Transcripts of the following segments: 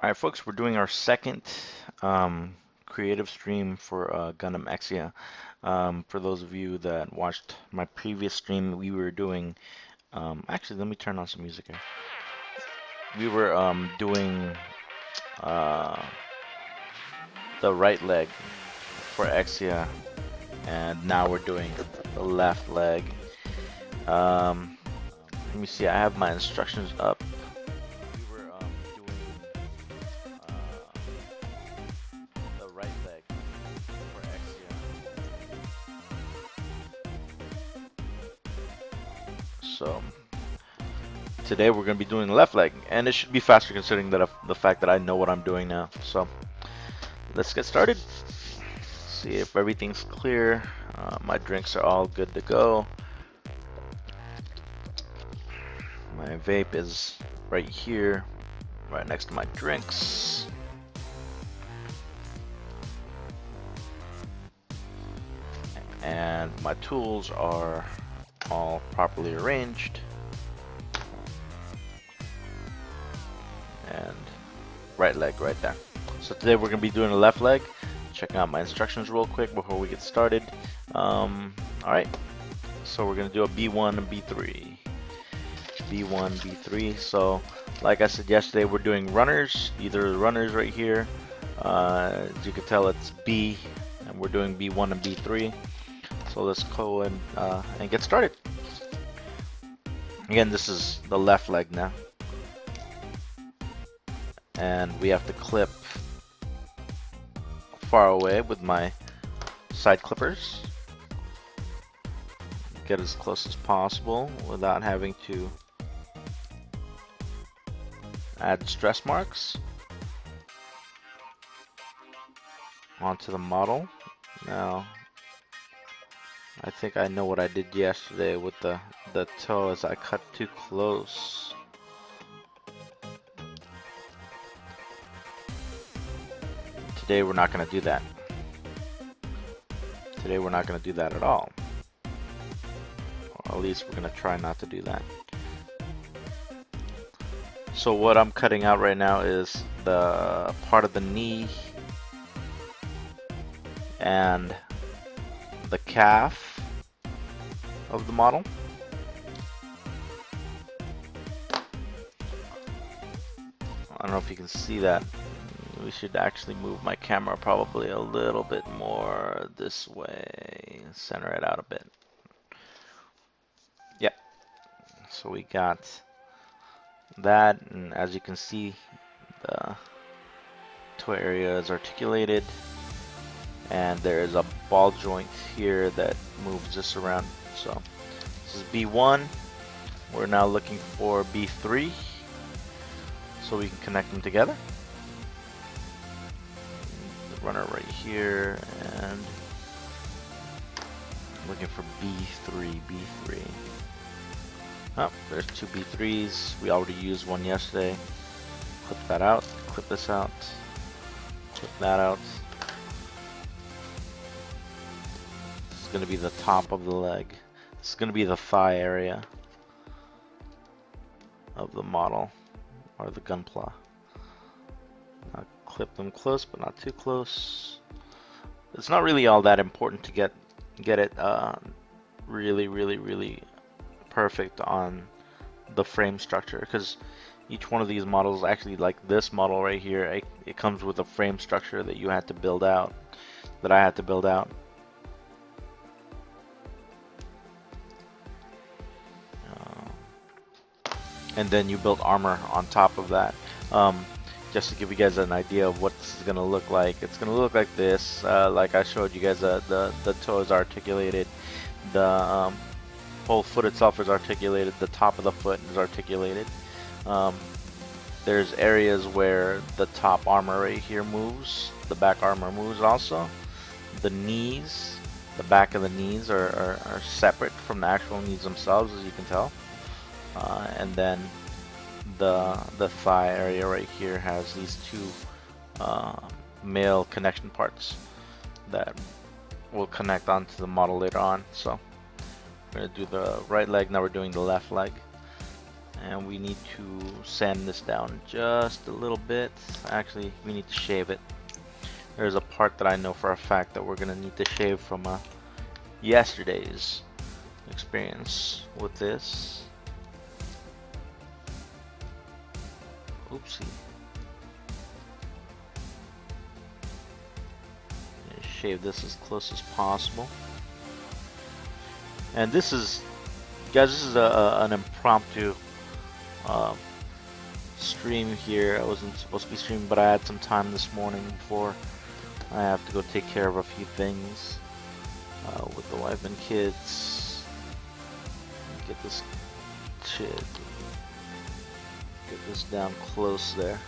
Alright folks, we're doing our second creative stream for Gundam Exia. For those of you that watched my previous stream, we were doing, actually let me turn on some music here. We were doing uh, the right leg for Exia, and now we're doing the left leg. Let me see, I have my instructions up. We were doing the right leg for Exia. So today we're going to be doing the left leg, and it should be faster considering that the fact that I know what I'm doing now. So let's get started. See if everything's clear. My drinks are all good to go. My vape is right here, right next to my drinks. And my tools are all properly arranged. And right leg right there. So today we're going to be doing the left leg. Checking out my instructions real quick before we get started. Alright, so we're going to do a B1 and B3. B1, B3. So like I said yesterday, we're doing runners. These are the runners right here. As you can tell, it's B, and we're doing B1 and B3. So let's go and get started. Again, this is the left leg now. And we have to clip far away with my side clippers. Get as close as possible without having to add stress marks onto the model. Now, I think I know what I did yesterday with the toe as I cut too close. Today we're not going to do that. Today we're not going to do that at all. Or at least we're going to try not to do that. So what I'm cutting out right now is the part of the knee and the calf of the model. I don't know if you can see that. We should actually move my camera probably a little bit more this way. Center it out a bit. Yep. So we got that, and as you can see, the toe area is articulated, and there is a ball joint here that moves this around. So this is B1. We're now looking for B3 so we can connect them together. The runner right here, and looking for B3. Oh, there's two B3s. We already used one yesterday. Clip that out, clip this out, clip that out. This is going to be the top of the leg. This is going to be the thigh area of the model, or the gunpla. Now clip them close, but not too close. It's not really all that important to get it really perfect on the frame structure, because each one of these models, actually like this model right here, it comes with a frame structure that you had to build out, that I had to build out. And then you build armor on top of that. Just to give you guys an idea of what this is going to look like. It's going to look like this. Like I showed you guys, the toe is articulated. The whole foot itself is articulated. The top of the foot is articulated. There's areas where the top armor right here moves. The back armor moves also. The knees, the back of the knees are separate from the actual knees themselves, as you can tell. And then the thigh area right here has these two male connection parts that will connect onto the model later on. So we're going to do the right leg, now we're doing the left leg. And we need to sand this down just a little bit. Actually, we need to shave it. There's a part that I know for a fact that we're gonna need to shave from yesterday's experience with this. Oopsie. Shave this as close as possible. And this is, guys, this is an impromptu stream here. I wasn't supposed to be streaming, but I had some time this morning before I have to go take care of a few things with the wife and kids. Get this shit, get this down close there.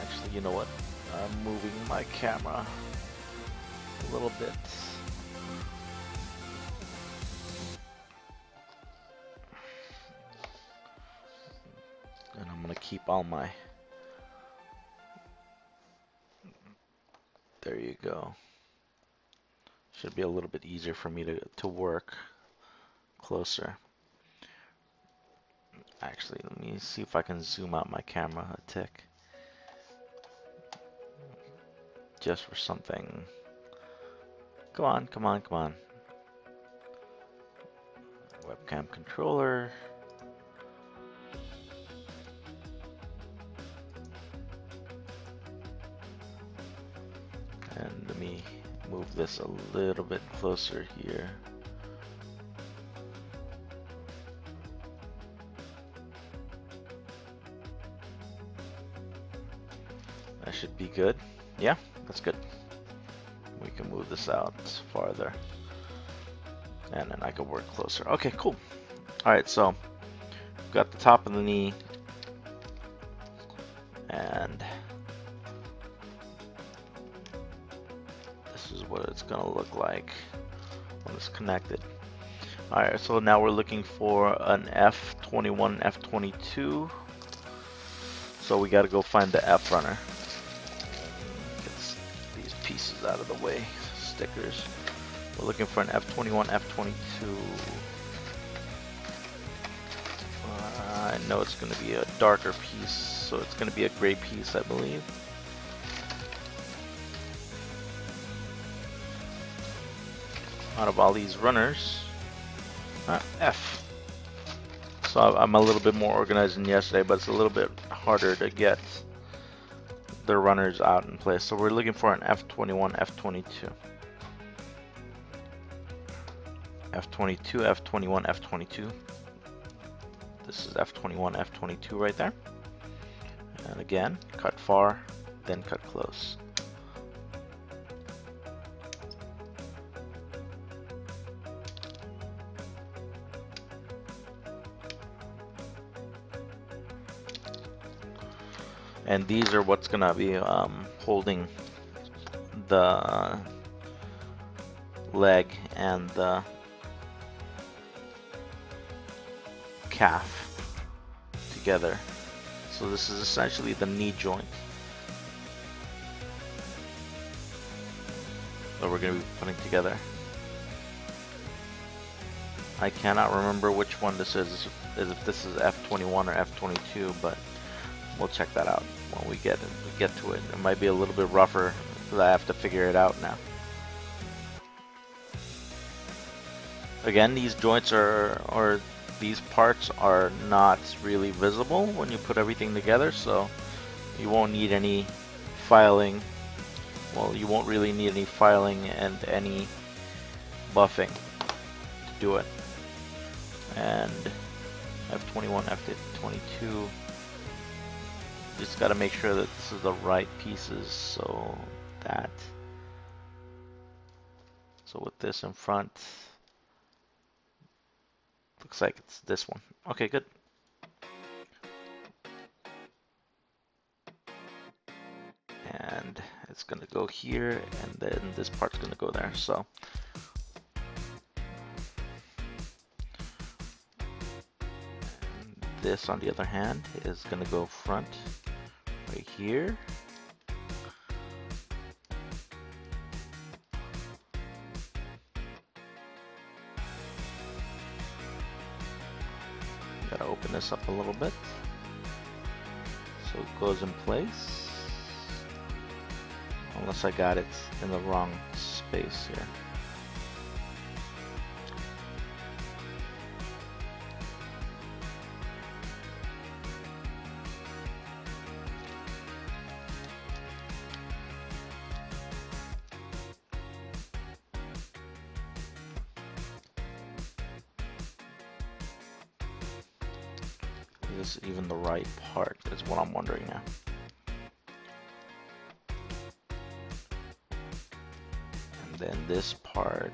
Actually, you know what? I'm moving my camera a little bit. And I'm gonna keep all my, there you go. Should be a little bit easier for me to work closer. Actually, let me see if I can zoom out my camera a tick. Just for something. Come on, come on, come on. Webcam controller. And let me move this a little bit closer here. That should be good. Yeah, that's good. We can move this out farther. And then I can work closer. Okay, cool. Alright, so we've got the top of the knee. And this is what it's gonna look like when it's connected. Alright, so now we're looking for an F21, F22. So we gotta go find the F runner. Get these pieces out of the way, stickers. We're looking for an F21, F22. I know it's gonna be a darker piece, so it's gonna be a gray piece, I believe. Out of all these runners, F. So I'm a little bit more organized than yesterday, but it's a little bit harder to get the runners out in place. So we're looking for an F21, F22. F22, F21, F22. This is F21, F22 right there. And again, cut far, then cut close. And these are what's gonna be holding the leg and the calf together. So this is essentially the knee joint that we're gonna be putting together. I cannot remember which one this is, if this is F21 or F22, but we'll check that out when we get to it. It might be a little bit rougher because I have to figure it out now. Again, these joints or these parts are not really visible when you put everything together, so you won't need any filing. Well, you won't really need any filing and any buffing to do it. And F21, F22, just got to make sure that this is the right pieces, so with this in front, looks like it's this one. Okay, good. And it's gonna go here, and then this part's gonna go there. So and this, on the other hand, is gonna go front right here. this up a little bit so it goes in place. Unless I got it in the wrong space here. Is this even the right part is what I'm wondering now. And then this part,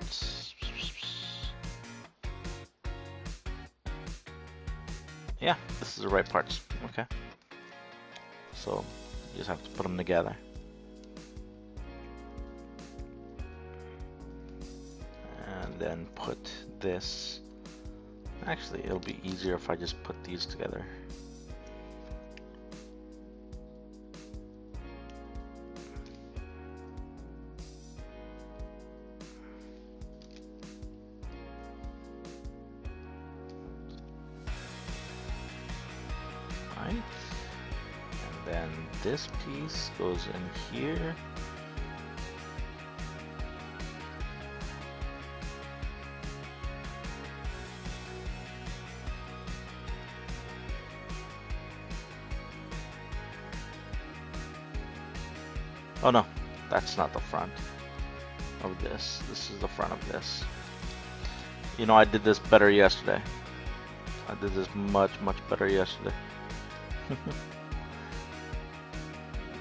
yeah, this is the right parts. Okay, so you just have to put them together. And then put this. Actually, it'll be easier if I just put these together. Right. And then this piece goes in here. Oh no, that's not the front of this. This is the front of this. You know, I did this better yesterday. I did this much better yesterday.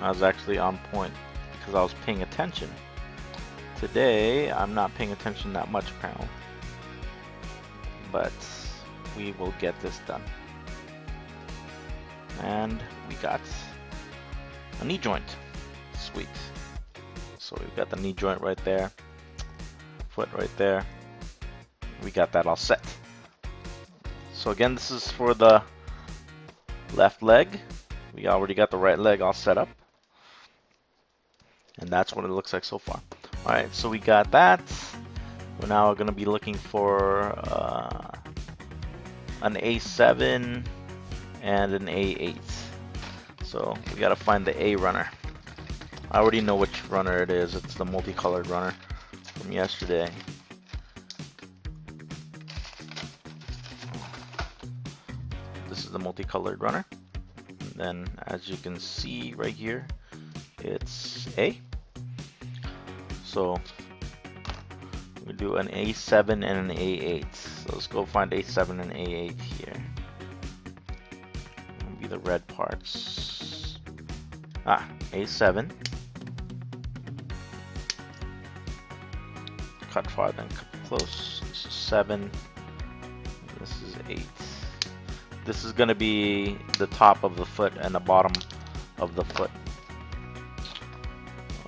I was actually on point because I was paying attention. Today, I'm not paying attention that much apparently. But we will get this done. And we got a knee joint. Sweet. So we've got the knee joint right there, foot right there. We got that all set. So again, this is for the left leg. We already got the right leg all set up. And that's what it looks like so far. Alright, so we got that. We're now going to be looking for an A7 and an A8. So we got to find the A runner. I already know which runner it is. It's the multicolored runner from yesterday. This is the multicolored runner. And then as you can see right here, it's A. So we do an A7 and an A8. So let's go find A7 and A8 here. That'll be the red parts. Ah, A7. Cut farther and cut close. This is 7. This is 8. This is going to be the top of the foot and the bottom of the foot.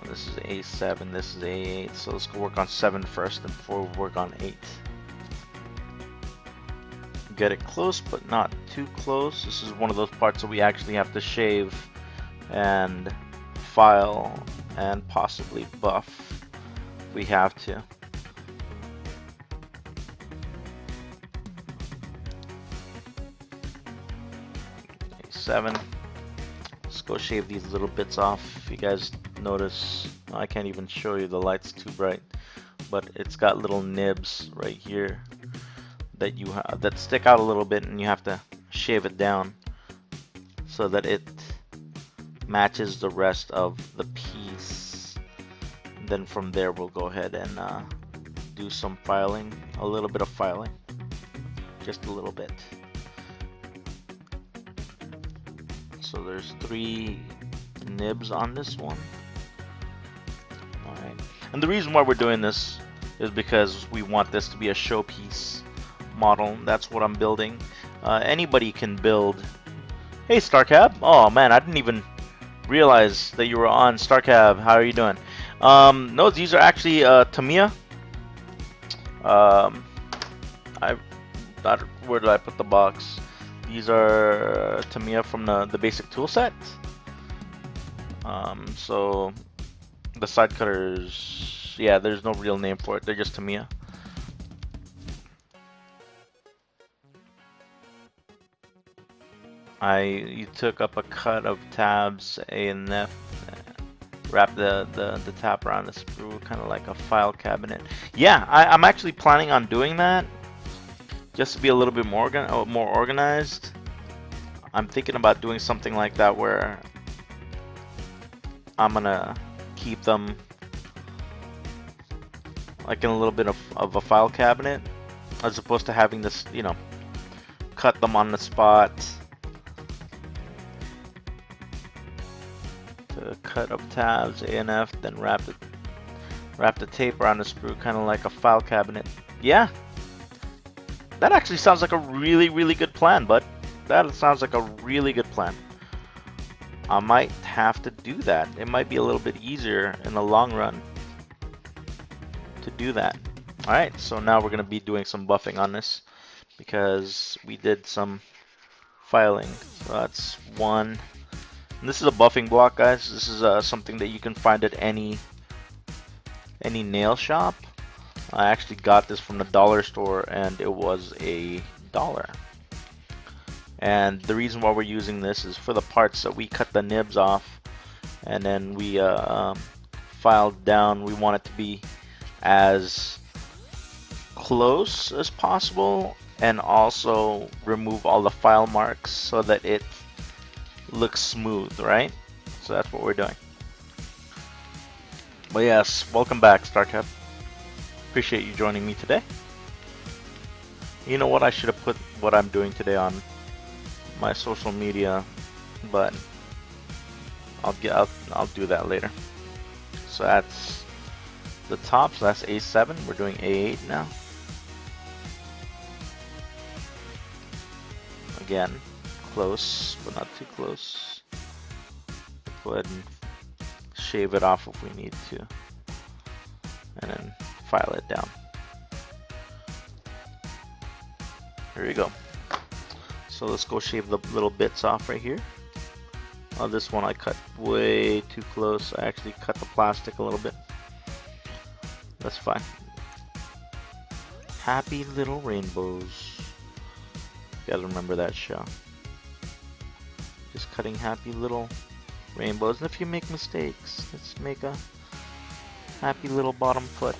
This is A7, this is A8. So let's go work on 7 first before we work on 8. Get it close, but not too close. This is one of those parts that we actually have to shave and file and possibly buff if we have to. A7. Let's go shave these little bits off. If you guys notice, I can't even show you, the light's too bright, but it's got little nibs right here that that stick out a little bit, and you have to shave it down so that it matches the rest of the piece. And then from there we'll go ahead and do some filing, a little bit of filing, just a little bit. So there's 3 nibs on this one. Alright. And the reason why we're doing this is because we want this to be a showpiece model. That's what I'm building. Anybody can build. Hey StarCab. Oh man, I didn't even realize that you were on. StarCab, how are you doing? No, these are actually Tamiya. Where did I put the box? These are Tamiya from the basic tool set. So the side cutters, yeah, there's no real name for it. They're just Tamiya. you took up a cut of tabs A and F, wrap the tab around the sprue, kind of like a file cabinet. Yeah, I'm actually planning on doing that, just to be a little bit more organized. I'm thinking about doing something like that where I'm gonna keep them like in a little bit of a file cabinet, as opposed to having this, you know, cut them on the spot. To cut up tabs A and F, then wrap the tape around the sprue, kind of like a file cabinet. Yeah, that actually sounds like a really good plan, bud. That sounds like a really good plan. I might have to do that. It might be a little bit easier in the long run to do that. Alright, so now we're going to be doing some buffing on this, because we did some filing. So that's one. And this is a buffing block, guys. This is something that you can find at any nail shop. I actually got this from the dollar store, and it was $1. And the reason why we're using this is for the parts that we cut the nibs off, and then we filed down. We want it to be as close as possible, and also remove all the file marks so that it looks smooth, right? So that's what we're doing. But yes, welcome back, StarCap. Appreciate you joining me today. You know what? I should have put what I'm doing today on my social media, but I'll do that later. So that's the top. So that's A7. We're doing A8 now. Again, close, but not too close. Go ahead and shave it off if we need to, and then file it down. There you go. So let's go shave the little bits off right here. Oh, this one I cut way too close. I actually cut the plastic a little bit. That's fine. Happy Little Rainbows. You gotta remember that show. Just cutting happy little rainbows. And if you make mistakes, let's make a happy little bottom foot.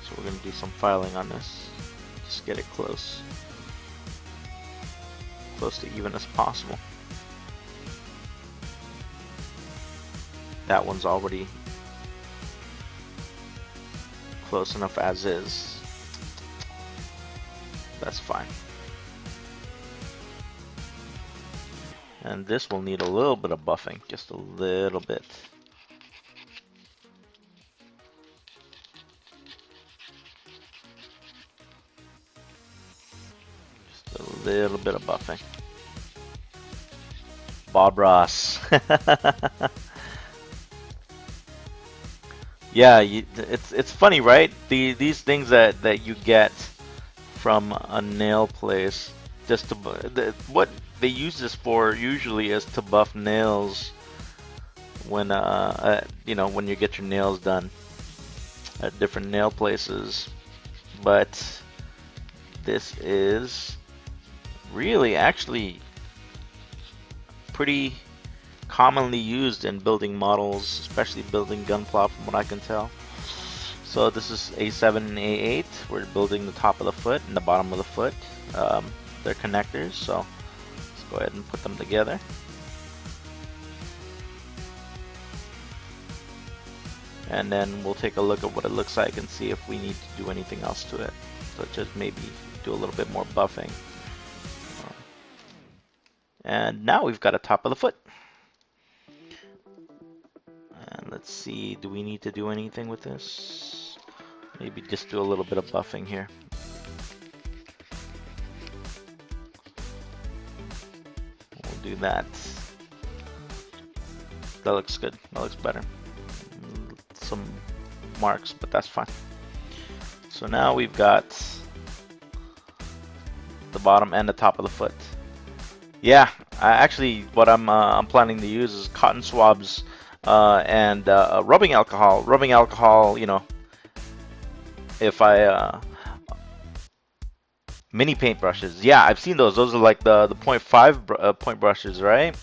So we're gonna do some filing on this. Just get it close. Close to even as possible. That one's already close enough as is. That's fine. And this will need a little bit of buffing, just a little bit. Just a little bit of buffing. Bob Ross. Yeah, it's funny, right? These things that you get from a nail place, just to what they use this for usually is to buff nails when you know, when you get your nails done at different nail places. But this is really actually pretty commonly used in building models, especially building Gunpla, from what I can tell. So this is A7 and A8. We're building the top of the foot and the bottom of the foot. They're connectors, so let's go ahead and put them together. And then we'll take a look at what it looks like and see if we need to do anything else to it, such as maybe do a little bit more buffing. And now we've got a top of the foot. And let's see, do we need to do anything with this? Maybe just do a little bit of buffing here. We'll do that. That looks good. That looks better. Some marks, but that's fine. So now we've got the bottom and the top of the foot. Yeah, actually what I'm planning to use is cotton swabs and rubbing alcohol. Rubbing alcohol, you know, if I Mini paintbrushes. Yeah, I've seen those. Those are like the point 0.5 point brushes, right?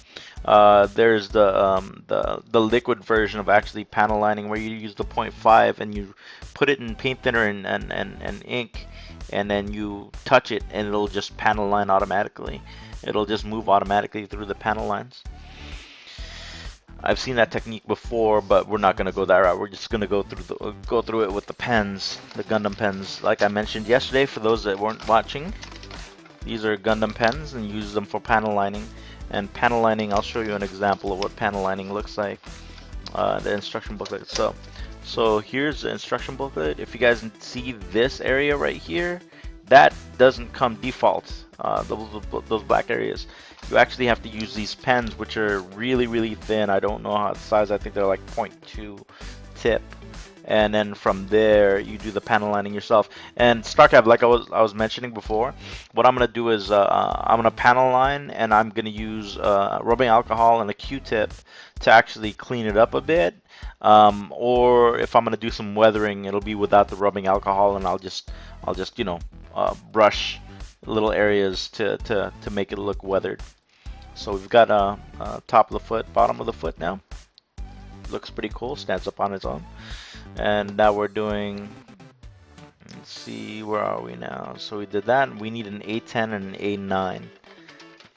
There's the liquid version of actually panel lining where you use the point 0.5 and you put it in paint thinner and ink, and then you touch it and it'll just panel line automatically. It'll just move automatically through the panel lines. I've seen that technique before, but we're not gonna go that route. We're just gonna go through it with the pens, the Gundam pens, like I mentioned yesterday. For those that weren't watching, these are Gundam pens, and use them for panel lining. And panel lining, I'll show you an example of what panel lining looks like. The instruction booklet. So here's the instruction booklet. If you guys see this area right here, that doesn't come default. Those black areas. You actually have to use these pens, which are really thin. I don't know how the size. I think they're like 0.2 tip. And then from there you do the panel lining yourself. And StarCab, like I was mentioning before, what I'm gonna do is I'm gonna panel line, and I'm gonna use rubbing alcohol and a Q-tip to actually clean it up a bit. Or if I'm gonna do some weathering, it'll be without the rubbing alcohol, and I'll just you know brush little areas to make it look weathered. So we've got top of the foot, bottom of the foot now. Looks pretty cool, stands up on its own. And now we're doing, let's see, where are we now? So we did that. We need an A10 and an A9.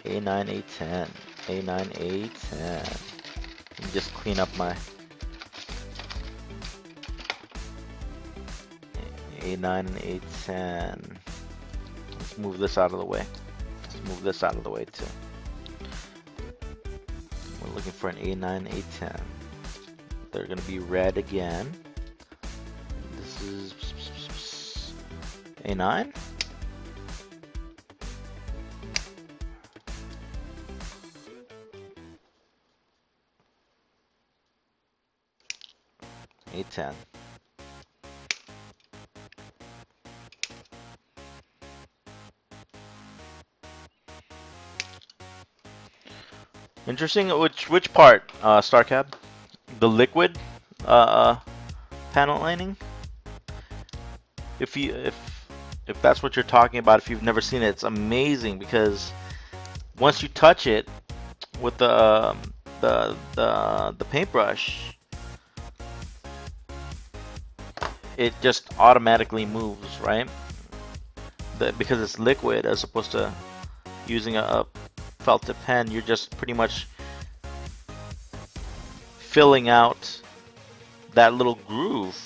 A9, A10, A9, A10. Let me just clean up my A9 and A10. Let's move this out of the way. Let's move this out of the way too. We're looking for an A9, A10. They're gonna be red again. This is A9. A10. Interesting. Which part, StarCab? The liquid panel lining. If that's what you're talking about, if you've never seen it, it's amazing, because once you touch it with the paintbrush, it just automatically moves, right? Because it's liquid, as opposed to using a felt tip pen, you're just pretty much filling out that little groove.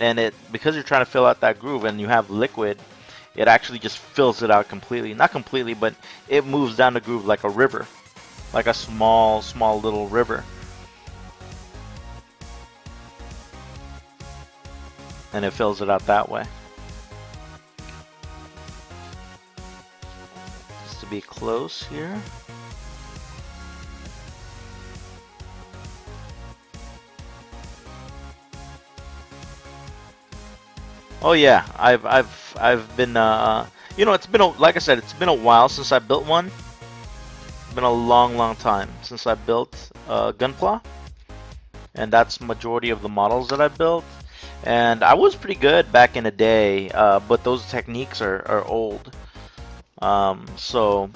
And because you're trying to fill out that groove and you have liquid, it actually just fills it out completely. Not completely, but it moves down the groove like a river, like a small little river. And it fills it out that way. Just to be close here. Oh yeah, I've been you know, it's been like I said, it's been a while since I built one. It's been a long time since I built Gunpla, and that's majority of the models that I built. And I was pretty good back in the day, but those techniques are old. So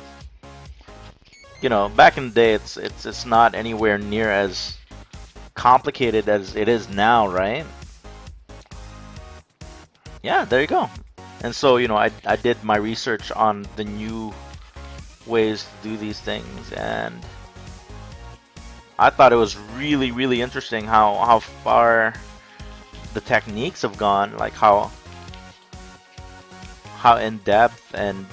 you know, back in the day, it's not anywhere near as complicated as it is now, right? Yeah, there you go. And so, you know, I did my research on the new ways to do these things, and I thought it was really interesting how far the techniques have gone, like how in depth and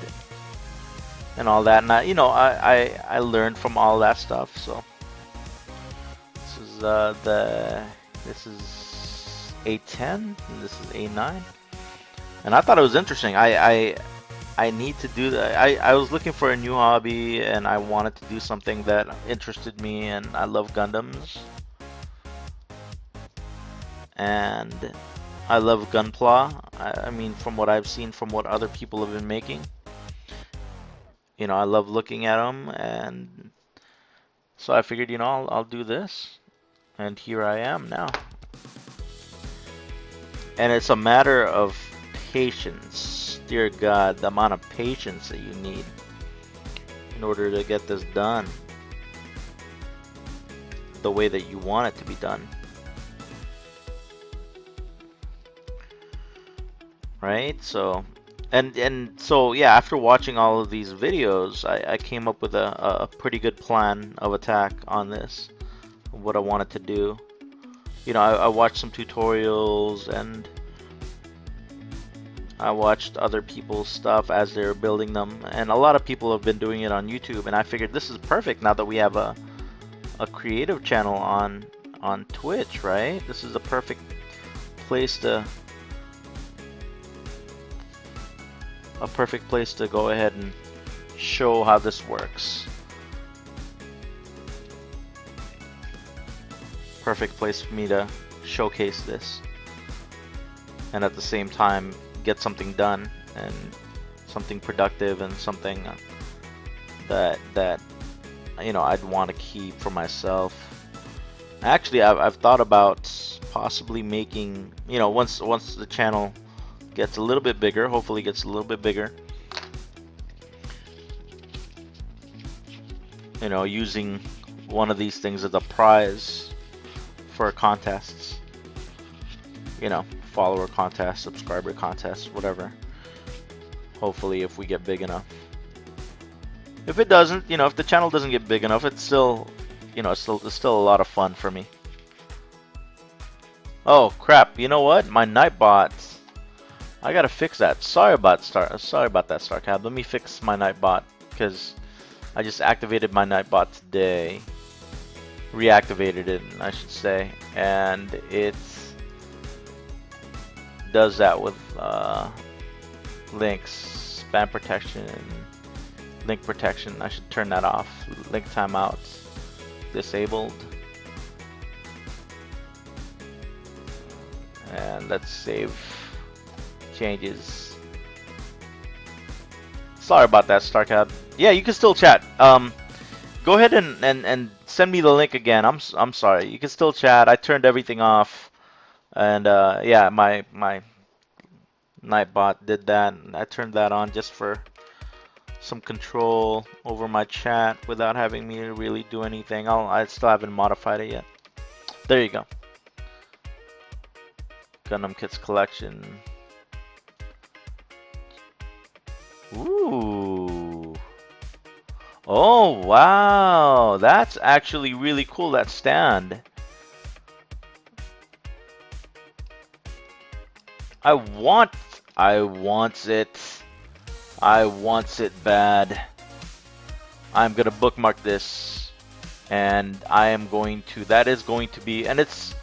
all that. And I learned from all that stuff. So this is A10 and this is A9. And I thought it was interesting. I need to do that. I was looking for a new hobby, and I wanted to do something that interested me, and I love Gundams. And I love Gunpla. I mean, from what I've seen, from what other people have been making, you know, I love looking at them, and so I figured, you know, I'll do this, and here I am now. And it's a matter of patience Dear God, the amount of patience that you need in order to get this done the way that you want it to be done. Right? So, and so yeah, after watching all of these videos, I came up with a pretty good plan of attack on this, what I wanted to do. You know, I watched some tutorials and I watched other people's stuff as they were building them, and a lot of people have been doing it on YouTube, and I figured this is perfect now that we have a creative channel on Twitch, right? This is a perfect place to go ahead and show how this works. Perfect place for me to showcase this, and at the same time get something done and something productive and something that you know I'd want to keep for myself. Actually, I've thought about possibly making, you know, once the channel gets a little bit bigger, hopefully gets a little bit bigger, you know, using one of these things as a prize for contests, you know, follower contests, subscriber contests, whatever. Hopefully, if we get big enough. If it doesn't, you know, if the channel doesn't get big enough, it's still, you know, it's still a lot of fun for me. Oh crap! You know what? My Nightbot, I gotta fix that. Sorry about that, StarCab. Let me fix my Nightbot because I just activated my Nightbot today. Reactivated it, I should say, and it does that with links, spam protection, link protection. I should turn that off. Link timeout disabled. And let's save changes. Sorry about that, StarCab. Yeah, you can still chat. Go ahead and send me the link again. I'm sorry. You can still chat. I turned everything off, and yeah, my Nightbot did that. I turned that on just for some control over my chat without having me really do anything. I still haven't modified it yet. There you go. Gundam Kits Collection. Ooh. Oh, wow. That's actually really cool, that stand. I want it. I want it bad. I'm gonna bookmark this, and I am going to, that is going to be, and it's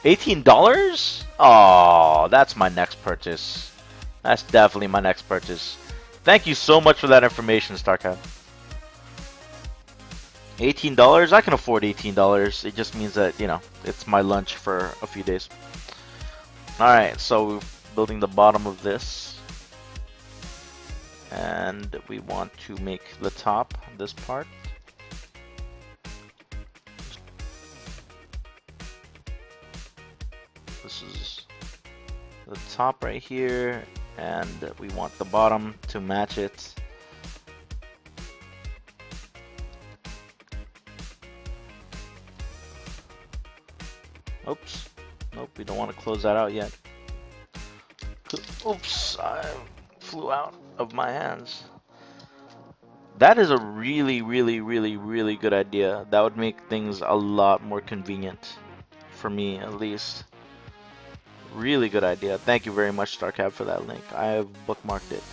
$18? Oh, that's my next purchase. That's definitely my next purchase. Thank you so much for that information, StarCab. $18? I can afford $18. It just means that, you know, it's my lunch for a few days. Alright, so we're building the bottom of this. And we want to make the top, this part. This is the top right here, and we want the bottom to match it. Oops. Nope, we don't want to close that out yet. Oops, I flew out of my hands. That is a really good idea. That would make things a lot more convenient for me, at least. Really good idea. Thank you very much, StarCab, for that link. I have bookmarked it.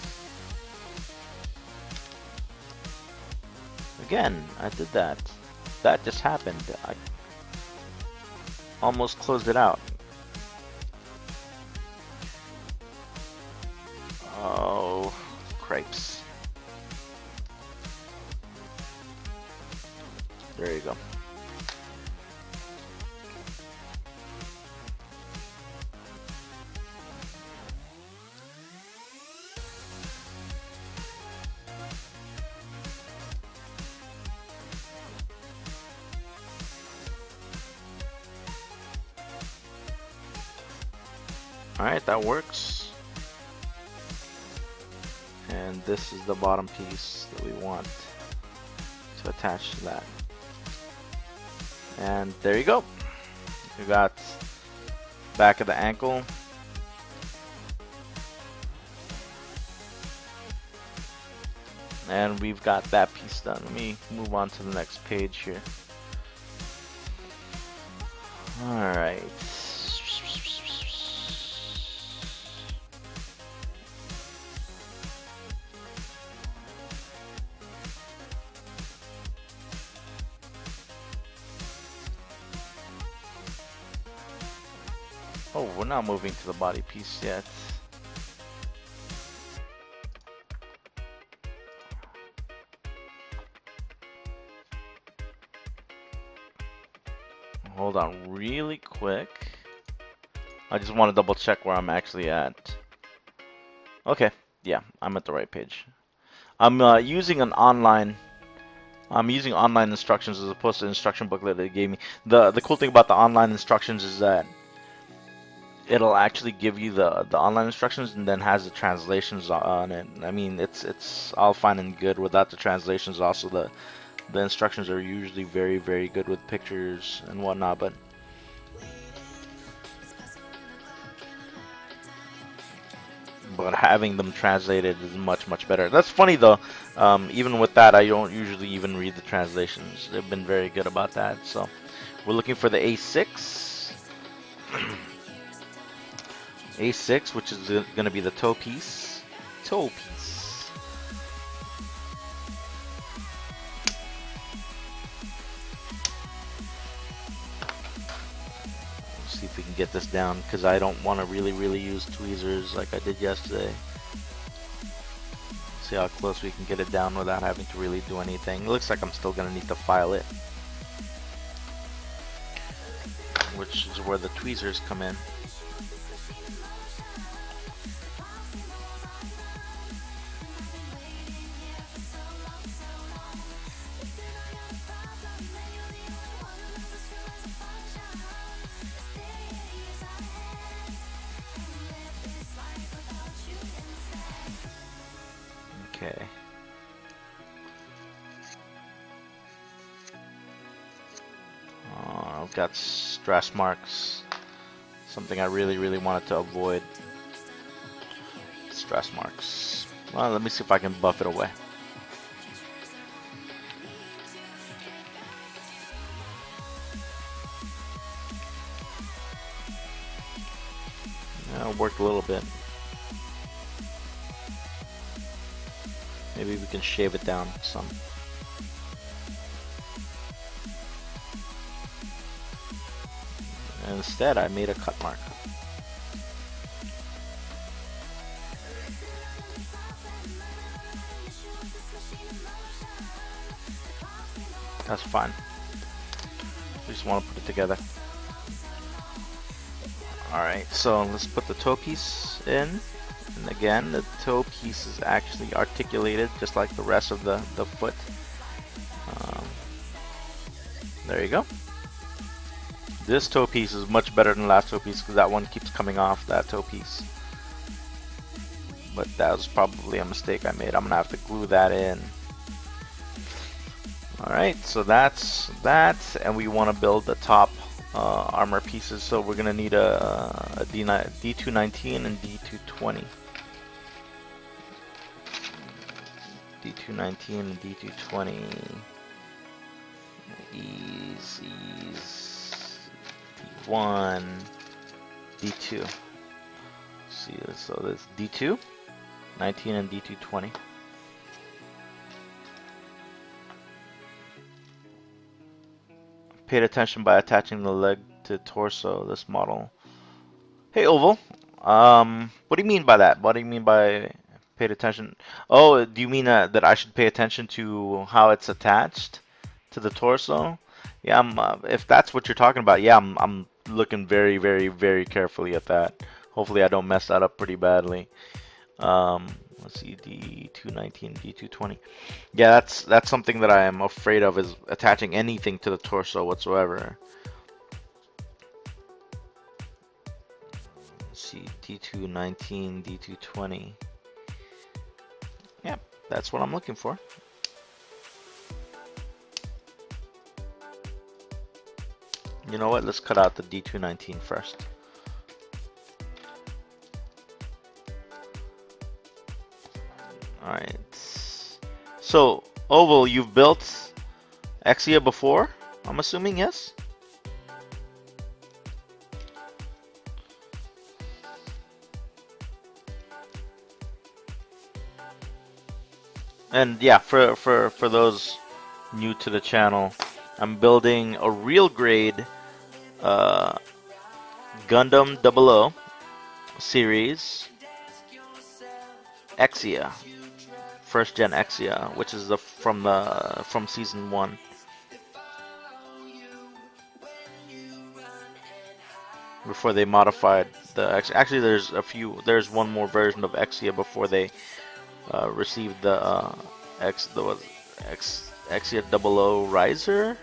Again, I did that. That just happened. I almost closed it out. Oh, cripes. There you go. Alright, that works. and this is the bottom piece that we want to attach to that. And there you go. We got back of the ankle. And we've got that piece done. Let me move on to the next page here. Alright. Oh, we're not moving to the body piece yet. Hold on really quick. I just want to double check where I'm actually at. Okay, yeah, I'm at the right page. I'm using online instructions as opposed to the instruction booklet they gave me. The cool thing about the online instructions is that it'll actually give you the online instructions and then has the translations on it. I mean, it's all fine and good without the translations. Also, the instructions are usually very good with pictures and whatnot, but having them translated is much better. That's funny though. Even with that, I don't usually even read the translations. They've been very good about that. So we're looking for the A6. A6, which is going to be the toe piece. Toe piece. Let's see if we can get this down, because I don't want to really use tweezers like I did yesterday. See how close we can get it down without having to really do anything. It looks like I'm still going to need to file it, which is where the tweezers come in. Okay. I've got stress marks. Something I really wanted to avoid. Stress marks. Well, let me see if I can buff it away. Yeah, it worked a little bit. Maybe we can shave it down some. And instead, I made a cut mark. That's fine. We just want to put it together. Alright, so let's put the toe piece in. And again, the toe piece is actually articulated just like the rest of the foot. There you go. This toe piece is much better than the last toe piece because that one keeps coming off, that toe piece. But that was probably a mistake I made. I'm going to have to glue that in. Alright, so that's that. And we want to build the top armor pieces. So we're going to need a D219 and D220. D219 and D220. Ease. D1, D2. See, so this D2, 19 and D220. Paid attention by attaching the leg to torso. This model. Hey Oval, what do you mean by that? What do you mean by paid attention? Oh, do you mean that I should pay attention to how it's attached to the torso? Yeah, if that's what you're talking about, yeah, I'm looking very carefully at that. Hopefully I don't mess that up pretty badly. Let's see, D219, D220. Yeah, that's something that I am afraid of, is attaching anything to the torso whatsoever. Let's see, D219, D220. That's what I'm looking for. You know what? Let's cut out the D219 first. Alright. So, Oval, you've built Exia before? I'm assuming, yes? And yeah, for those new to the channel, I'm building a real grade Gundam 00 series Exia, first gen Exia, which is from season 1. Before they modified the actually there's one more version of Exia before they received the Exia 00 Riser,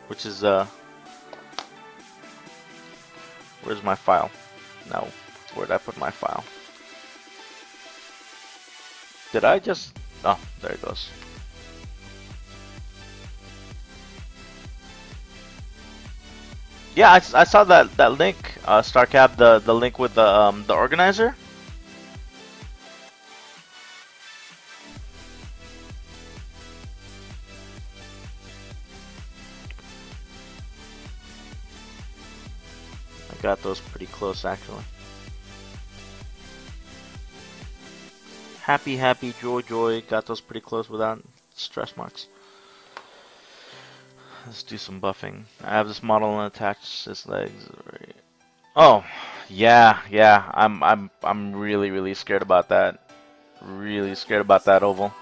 which is where's my file? No, where'd I put my file? Did I just? Oh, there it goes. Yeah, I saw that link, StarCab, the link with the organizer. I got those pretty close actually. Happy, joy, got those pretty close without stress marks. Let's do some buffing. I have this model and attach its legs. Oh, yeah. I'm really scared about that. Really scared about that oval.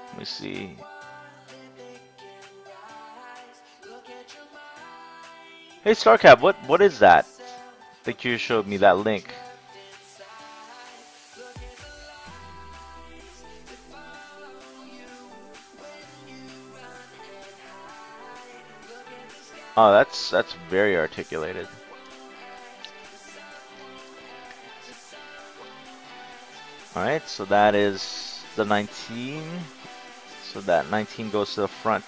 Let me see. Hey StarCab, what is that? I think you showed me that link. Oh, that's very articulated. Alright, so that is the 19. So that 19 goes to the front.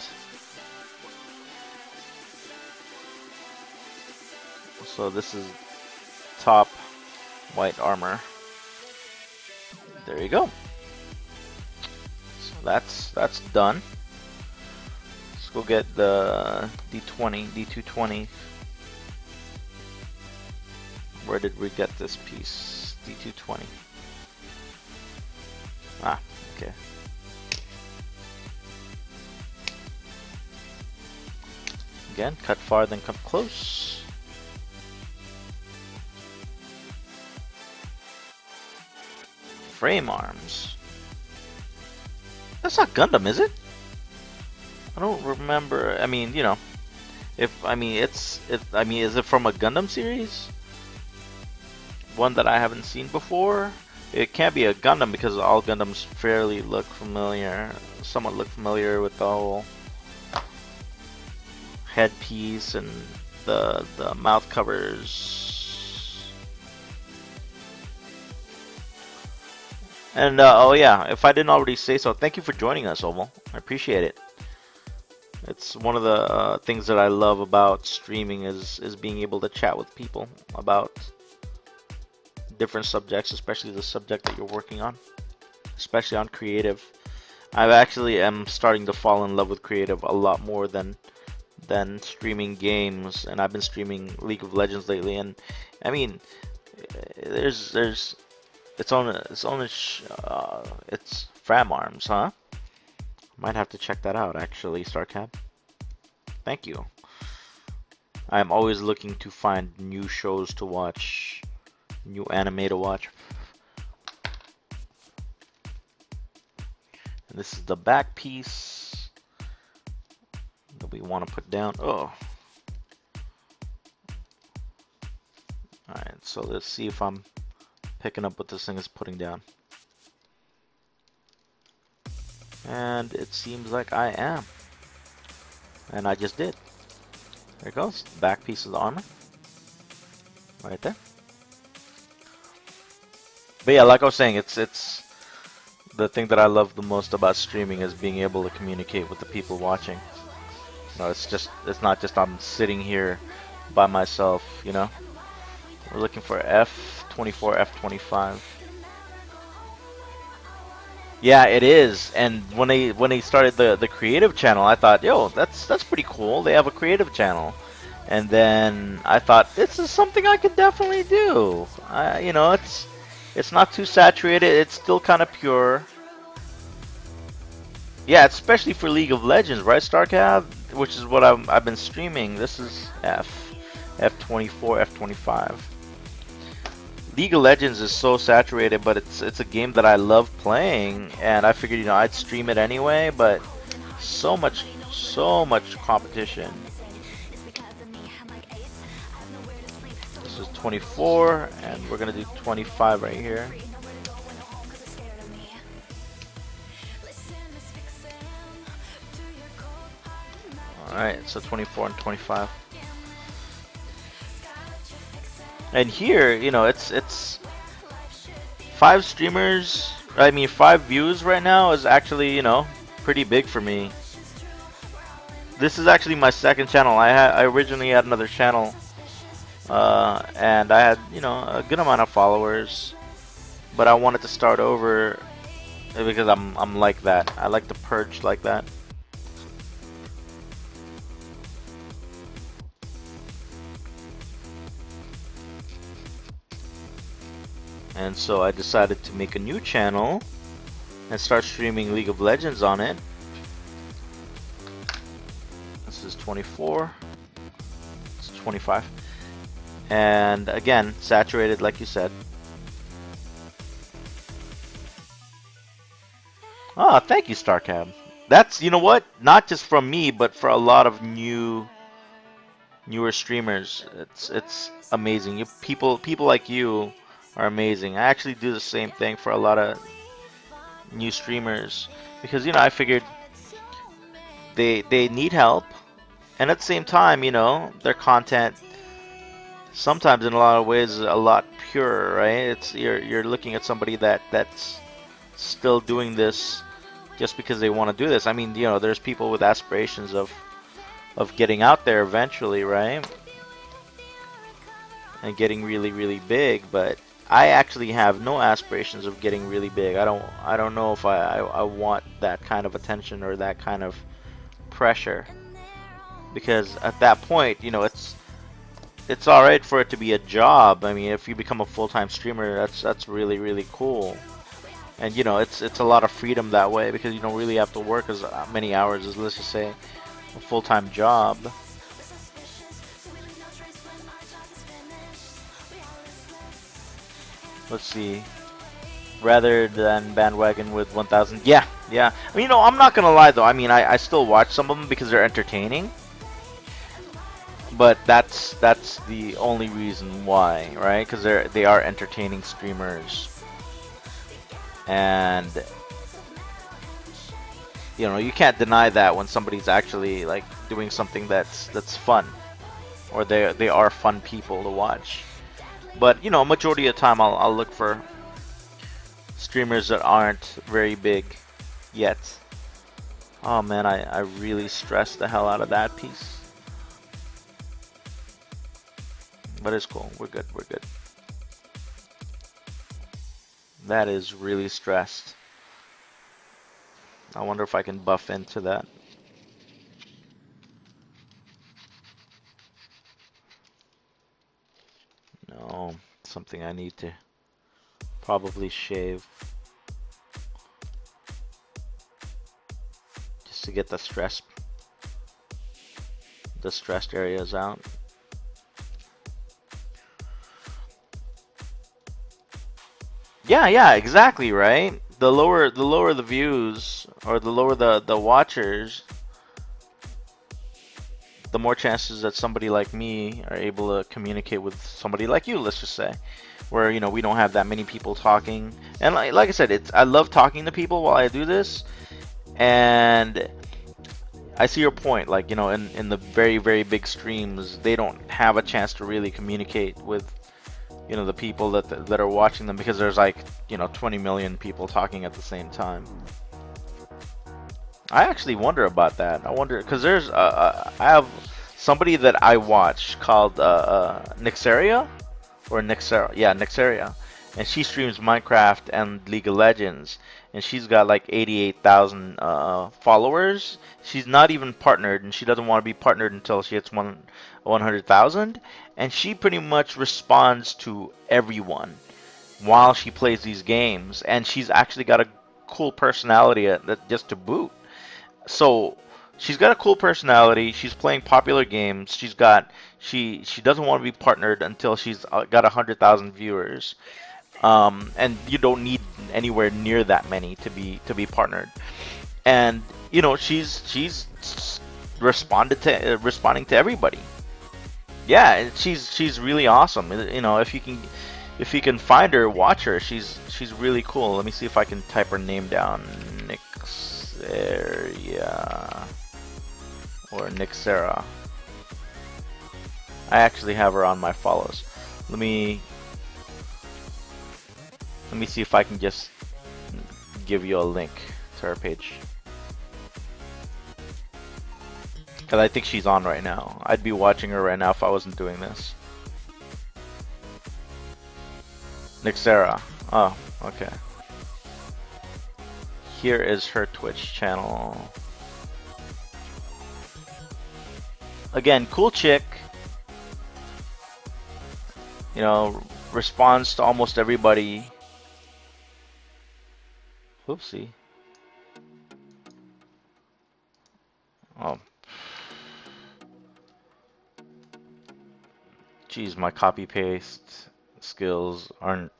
So this is top white armor. There you go. So that's done. Let's go get the D220. Where did we get this piece? D220. Ah, okay. Again, cut far, then cut close. Frame arms. That's not Gundam, is it? I don't remember. I mean, you know, is it from a Gundam series? One that I haven't seen before? It can't be a Gundam because all Gundams fairly look familiar. Somewhat look familiar with the whole headpiece and the mouth covers. And oh yeah, if I didn't already say so, thank you for joining us, Oval. I appreciate it. It's one of the things that I love about streaming is being able to chat with people about different subjects, especially the subject that you're working on, especially on creative. I actually am starting to fall in love with creative a lot more than streaming games, and I've been streaming League of Legends lately. And I mean, there's it's Fram Arms, huh? Might have to check that out actually, StarCab. Thank you. I'm always looking to find new shows to watch, new anime to watch. And this is the back piece that we want to put down. Oh. Alright, so let's see if I'm picking up what this thing is putting down. And it seems like I am. And I just did. There it goes. Back piece of the armor. Right there. But yeah, like I was saying, it's the thing that I love the most about streaming is being able to communicate with the people watching. No, it's not just I'm sitting here by myself, you know. We're looking for F24, F25. Yeah, it is. And when they started the creative channel, I thought, yo, that's pretty cool. They have a creative channel. And then I thought this is something I could definitely do. You know, it's not too saturated. It's still kind of pure. Yeah, especially for League of Legends, right, StarCab? Which is what I've been streaming. This is F24, F25. League of Legends is so saturated, but it's a game that I love playing, and I figured, you know, I'd stream it anyway, but so much competition. This is 24, and we're gonna do 25 right here. Alright, so 24 and 25. And here, you know, it's 5 streamers, I mean 5 views right now is actually, you know, pretty big for me. This is actually my second channel. I originally had another channel, and I had, you know, a good amount of followers, but I wanted to start over because I'm like that. I like to purge like that. And so I decided to make a new channel and start streaming League of Legends on it. This is 24. It's 25. And again, saturated like you said. Ah, thank you, StarCab. That's, you know what? Not just from me, but for a lot of newer streamers. It's amazing. People like you are amazing. I actually do the same thing for a lot of new streamers because, you know, I figured they need help, and at the same time, you know, their content sometimes in a lot of ways is a lot purer, right? It's you're looking at somebody that's still doing this just because they want to do this. I mean, you know, there's people with aspirations of getting out there eventually, right? And getting really big, but I actually have no aspirations of getting really big. I don't know if I want that kind of attention or that kind of pressure, because at that point, you know, it's alright for it to be a job. I mean, if you become a full-time streamer, that's really cool, and you know, it's a lot of freedom that way because you don't really have to work as many hours as, let's just say, a full-time job. Let's see. Rather than bandwagon with 1,000. Yeah. I mean, you know, I'm not gonna lie though. I mean, I still watch some of them because they're entertaining. But that's the only reason why, right? Because they are entertaining streamers, and you know, you can't deny that when somebody's actually like doing something that's fun, or they are fun people to watch. But you know, majority of the time I'll look for streamers that aren't very big yet. Oh man, I really stressed the hell out of that piece. But it's cool. We're good. That is really stressed. I wonder if I can buff into that. No, something I need to probably shave just to get the stressed areas out. Yeah, exactly, right? The lower the views, or the lower the watchers, the more chances that somebody like me are able to communicate with somebody like you, let's just say, where, you know, we don't have that many people talking. And like I said, I love talking to people while I do this, and I see your point. Like, you know, in the very big streams, they don't have a chance to really communicate with, you know, the people that are watching them, because there's like you know, 20 million people talking at the same time. I actually wonder about that. I wonder because there's I have somebody that I watch called Nixeria or Nixera, yeah, Nixeria, and she streams Minecraft and League of Legends, and she's got like 88,000 followers. She's not even partnered, and she doesn't want to be partnered until she hits 100,000, and she pretty much responds to everyone while she plays these games, and she's actually got a cool personality that just to boot. So she's got a cool personality. She's playing popular games. She doesn't want to be partnered until she's got 100,000 viewers. And you don't need anywhere near that many to be partnered. And you know she's responding to everybody. Yeah, and she's really awesome. You know, if you can find her, watch her. She's really cool. Let me see if I can type her name down. Nixeria or Nixera. I actually have her on my follows. Let me see if I can just give you a link to her page. Because I think she's on right now. I'd be watching her right now if I wasn't doing this. Nixera. Oh, okay. Here is her Twitch channel. Again, cool chick. You know, responds to almost everybody. Whoopsie. Oh. Geez, my copy paste skills aren't.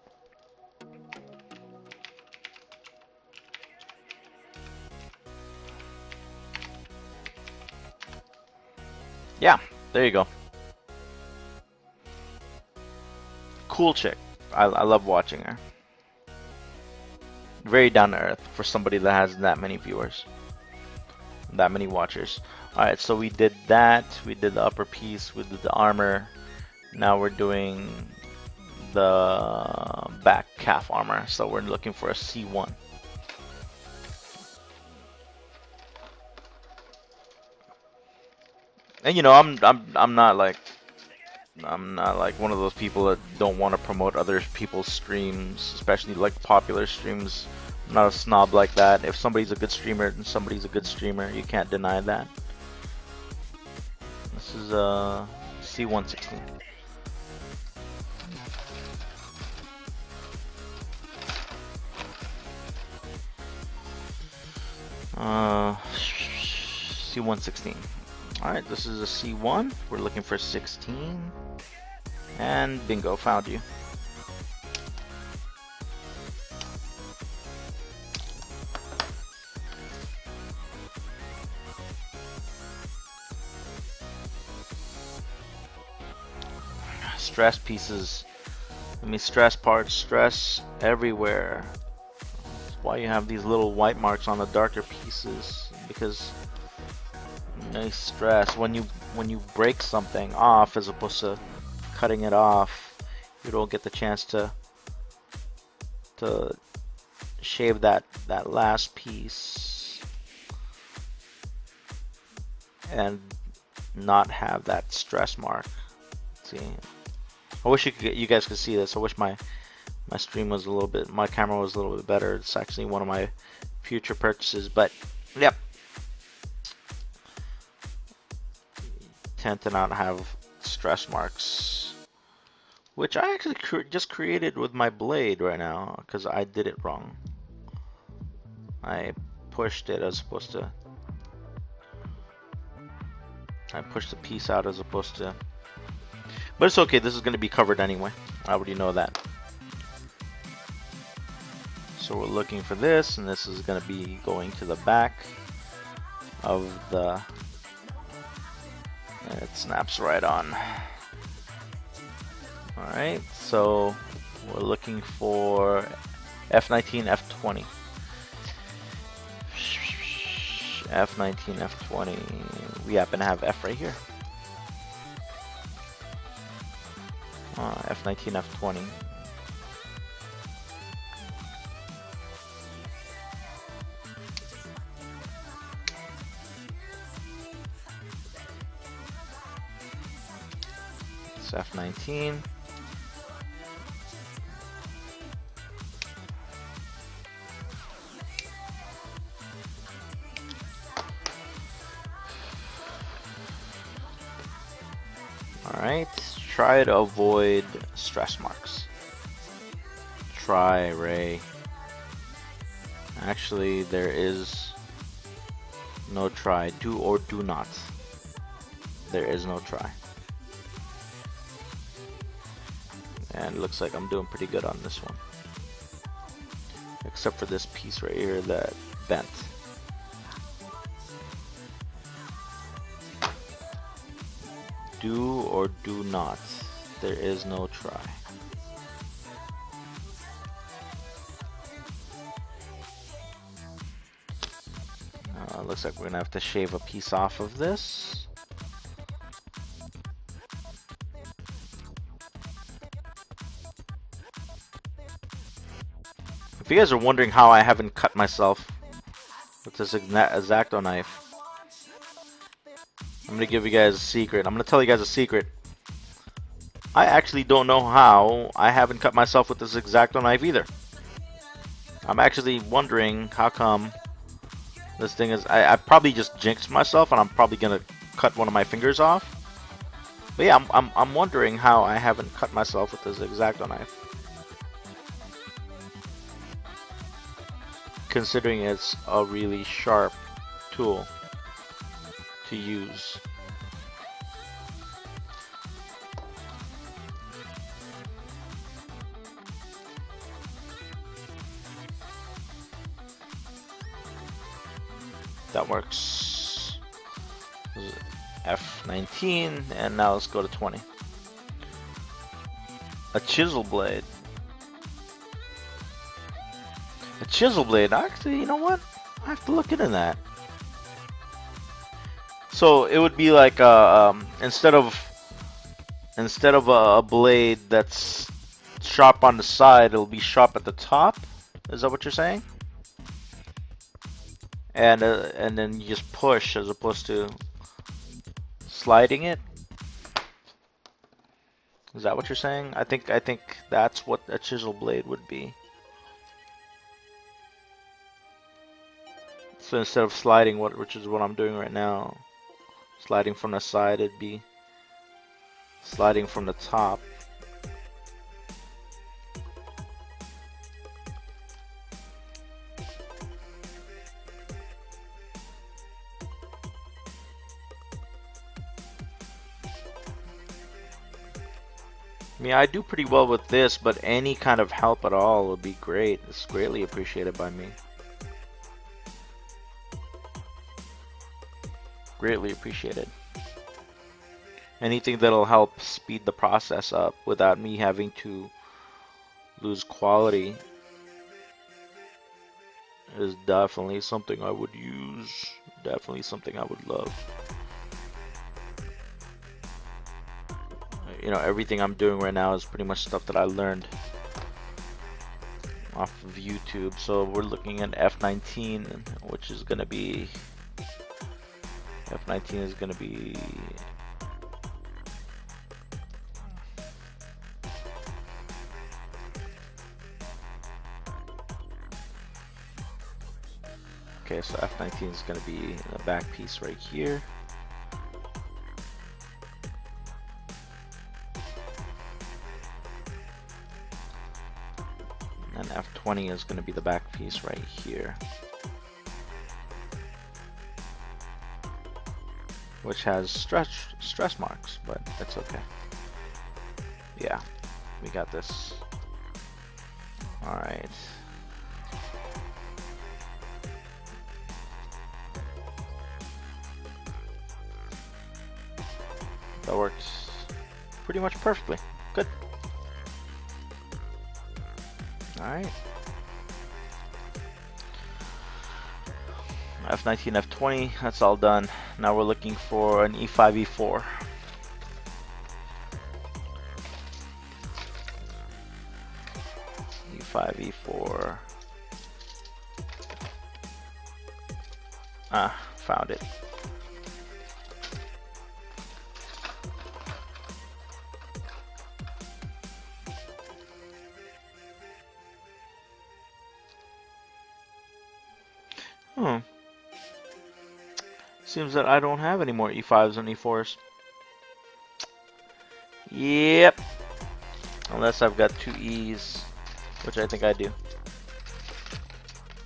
Yeah, there you go. Cool chick. I love watching her. Very down to earth for somebody that has that many viewers, that many watchers. Alright, so we did that. We did the upper piece. We did the armor. Now we're doing the back calf armor. So we're looking for a C1. And you know, I'm not like one of those people that don't want to promote other people's streams, especially like popular streams. I'm not a snob like that. If somebody's a good streamer, then somebody's a good streamer. You can't deny that. This is C116. C116. Alright, this is a C1. We're looking for 16. And bingo, found you. Stress pieces. I mean, stress parts, stress everywhere. That's why you have these little white marks on the darker pieces, because nice stress. When you break something off as opposed to cutting it off, you don't get the chance to shave that last piece and not have that stress mark. See, I wish you guys could see this. I wish my stream was a little bit, my camera was a little bit better. It's actually one of my future purchases, but yep. Tend to not have stress marks, which I actually just created with my blade right now because I did it wrong. I pushed it as opposed to, I pushed the piece out as opposed to, but it's okay. This is going to be covered anyway. I already know that. So we're looking for this, and this is going to be going to the back of the. It snaps right on. Alright, so we're looking for F19, F20. F19, F20. We happen to have F right here. F19, F20. So F19. Alright, try to avoid stress marks. Try, Ray. Actually, there is no try. Do or do not. There is no try. And it looks like I'm doing pretty good on this one. Except for this piece right here that bent. Do or do not. There is no try. Looks like we're gonna have to shave a piece off of this. If you guys are wondering how I haven't cut myself with this X-Acto knife, I'm gonna give you guys a secret. I'm gonna tell you guys a secret. I actually don't know how I haven't cut myself with this X-Acto knife either. I'm actually wondering how come this thing is. I probably just jinxed myself, and I'm probably gonna cut one of my fingers off. But yeah, I'm wondering how I haven't cut myself with this X-Acto knife, considering it's a really sharp tool to use. That works. F19, and now let's go to 20. A chisel blade. A chisel blade. Actually, you know what? I have to look into that. So it would be like instead of a blade that's sharp on the side, it'll be sharp at the top. Is that what you're saying? And then you just push as opposed to sliding it. Is that what you're saying? I think that's what a chisel blade would be. So instead of sliding, which is what I'm doing right now, sliding from the side, it'd be sliding from the top. I mean, I do pretty well with this, but any kind of help at all would be great. It's greatly appreciated by me. Greatly appreciated. Anything that'll help speed the process up without me having to lose quality is definitely something I would use. Definitely something I would love. You know, everything I'm doing right now is pretty much stuff that I learned off of YouTube. So we're looking at F19, which is gonna be F19 is gonna be okay. So F19 is gonna be the back piece right here. And F20 is going to be the back piece right here, which has stress marks, but it's okay. Yeah, we got this. All right. That works pretty much perfectly. Good. Alright. F19, F20, that's all done. Now we're looking for an E5, E4. E5, E4. Ah, found it. Seems that I don't have any more E5s and E4s. Yep. Unless I've got 2 E's, which I think I do.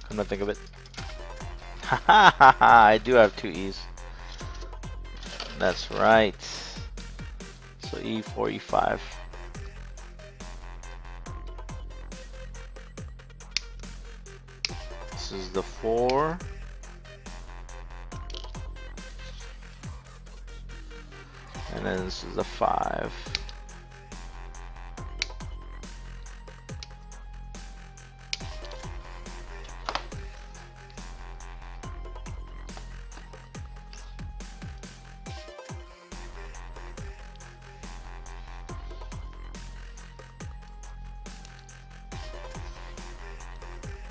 Come to think of it. Ha ha ha ha! I do have 2 E's. That's right. So E4, E5. This is the 4. And then this is the 5.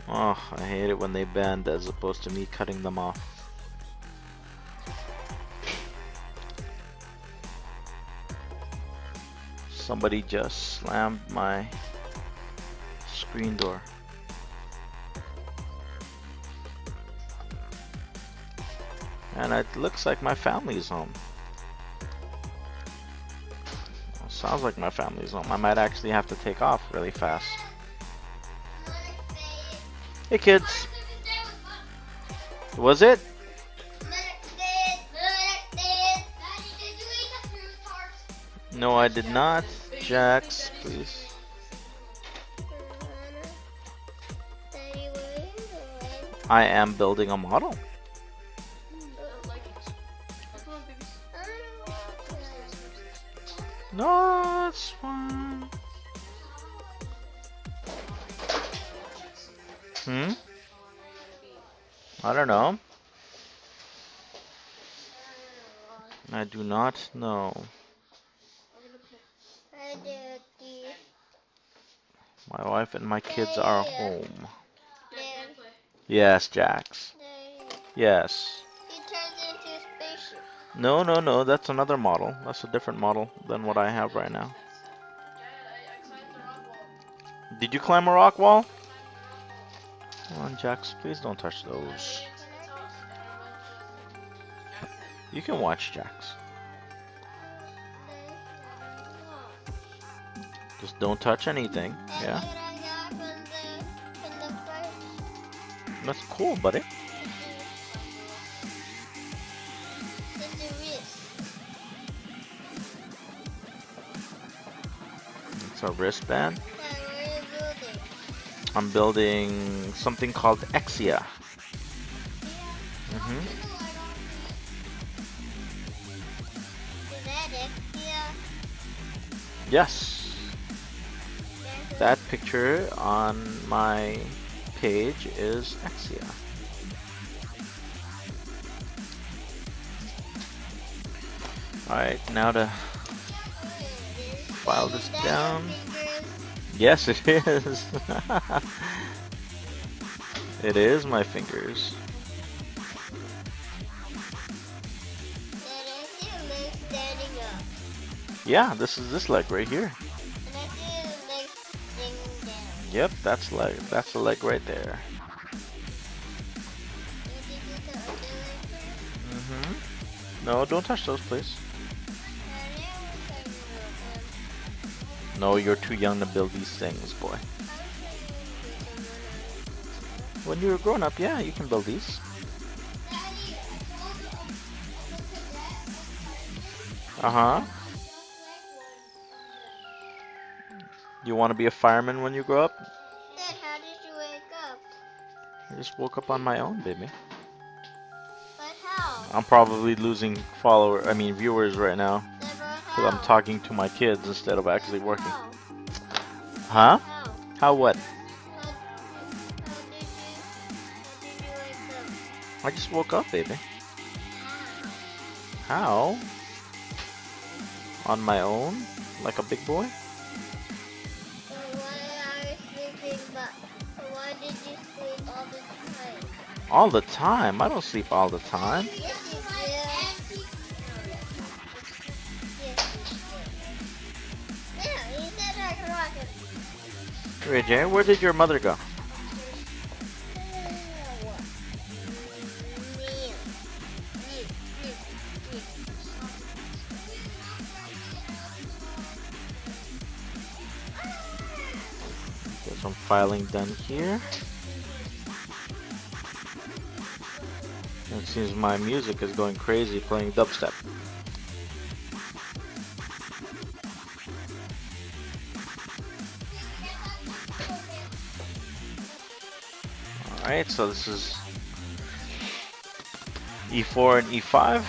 Oh, I hate it when they bend as opposed to me cutting them off. Somebody just slammed my screen door. And it looks like my family's home. Well, sounds like my family's home. I might actually have to take off really fast. Hey kids. Was it? No, I did not. Jax, please. I am building a model. No, it's fine. I don't know. I do not know. My wife and my kids are home. Yes, Jax. Yes. He turns into a spaceship. No, no, no. That's another model. That's a different model than what I have right now. Did you climb a rock wall? Come on, Jax. Please don't touch those. You can watch, Jax. Just don't touch anything. Yeah? That's cool, buddy. It's a wristband. I'm building something called Exia. Yes. That picture on my page is Exia. Alright, now to file this down. Yes, it is. It is my fingers. Yeah, this is this leg right here. Yep, that's leg. That's the leg right there. No, don't touch those, please. No, you're too young to build these things, boy. When you're grown up, yeah, you can build these. Uh-huh. You want to be a fireman when you grow up? Dad, how did you wake up? I just woke up on my own, baby. But how? I'm probably losing viewers right now. Because I'm talking to my kids instead of actually working. Huh? How what? How did you wake up? I just woke up, baby. How? On my own? Like a big boy? So why are you sleeping, but why did you sleep all the time? All the time? I don't sleep all the time. Yes, you did. Yeah, you said I could rock it. Ray J, where did your mother go? some filing done here. It seems my music is going crazy playing dubstep. Alright, so this is E4 and E5.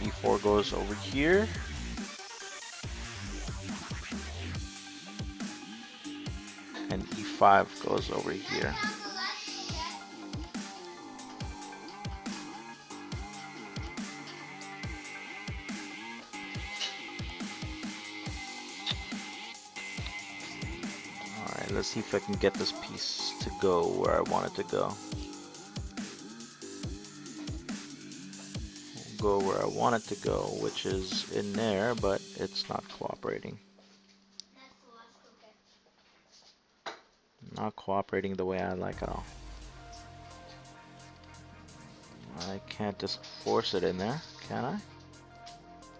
E4 goes over here. And E5 goes over here. Alright, let's see if I can get this piece to go where I want it to go. Go where I want it to go, which is in there, but it's not cooperating. Not cooperating the way I like it all. I can't just force it in there, can I?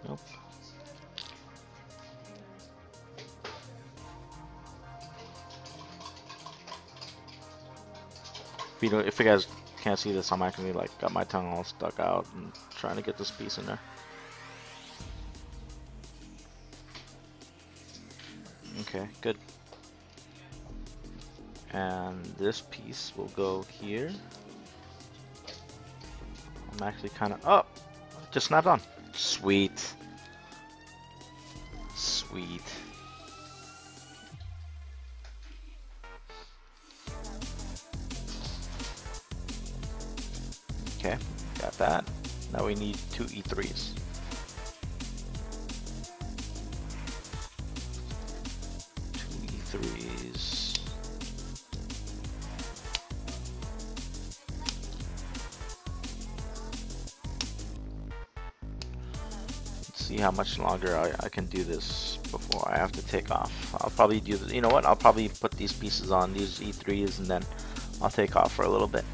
Nope. If you guys can't see this, I'm actually like got my tongue all stuck out and trying to get this piece in there. Okay, good. And this piece will go here. I'm actually kind of just snapped on. Sweet. Sweet. Okay, got that. Now we need 2 E3s. 2 E3s. Let's see how much longer I can do this before I have to take off. I'll probably do this. You know what? I'll probably put these pieces on these E3s and then I'll take off for a little bit.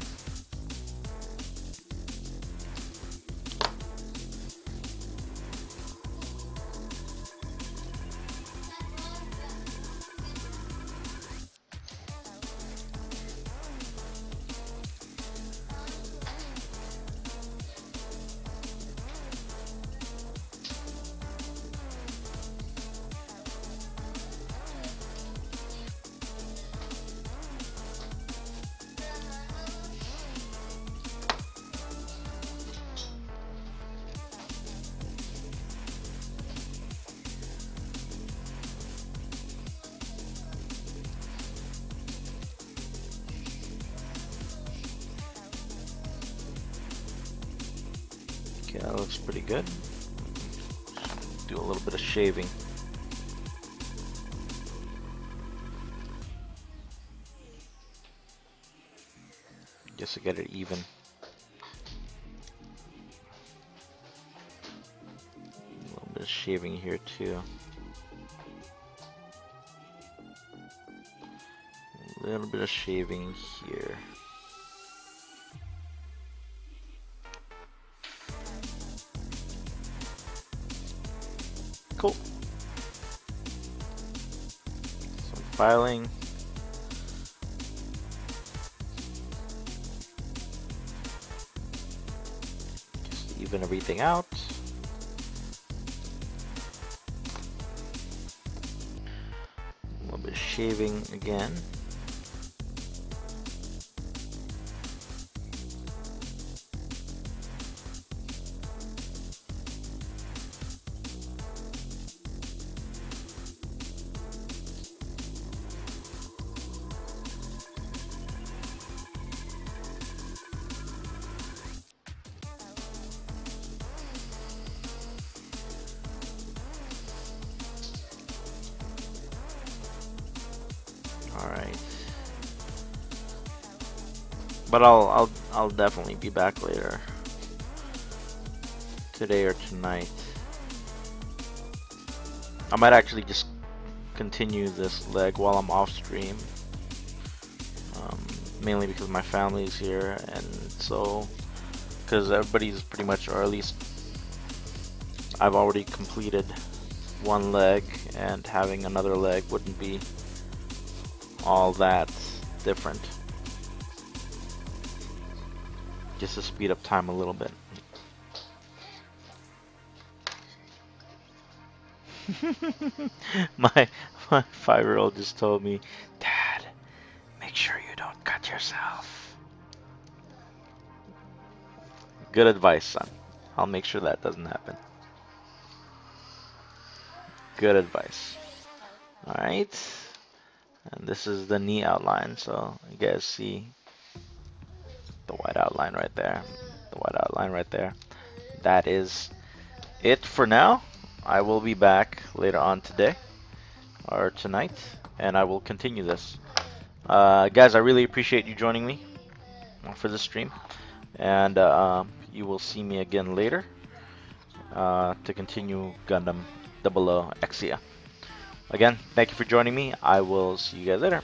Okay, that looks pretty good. Do a little bit of shaving. Just to get it even. A little bit of shaving here too. A little bit of shaving here. Cool. Some filing. Just even everything out. A little bit of shaving again. Alright. But I'll definitely be back later. Today or tonight. I might actually just continue this leg while I'm off stream. Mainly because my family is here, and so because everybody's pretty much, or at least I've already completed one leg, and having another leg wouldn't be all that different. Just to speed up time a little bit. my 5-year-old just told me, Dad, make sure you don't cut yourself. Good advice, son. I'll make sure that doesn't happen. Good advice. Alright. And this is the knee outline, so you guys see the white outline right there. The white outline right there. That is it for now. I will be back later on today or tonight, and I will continue this. Guys, I really appreciate you joining me for this stream, and you will see me again later to continue Gundam 00 Exia. Again, thank you for joining me. I will see you guys later.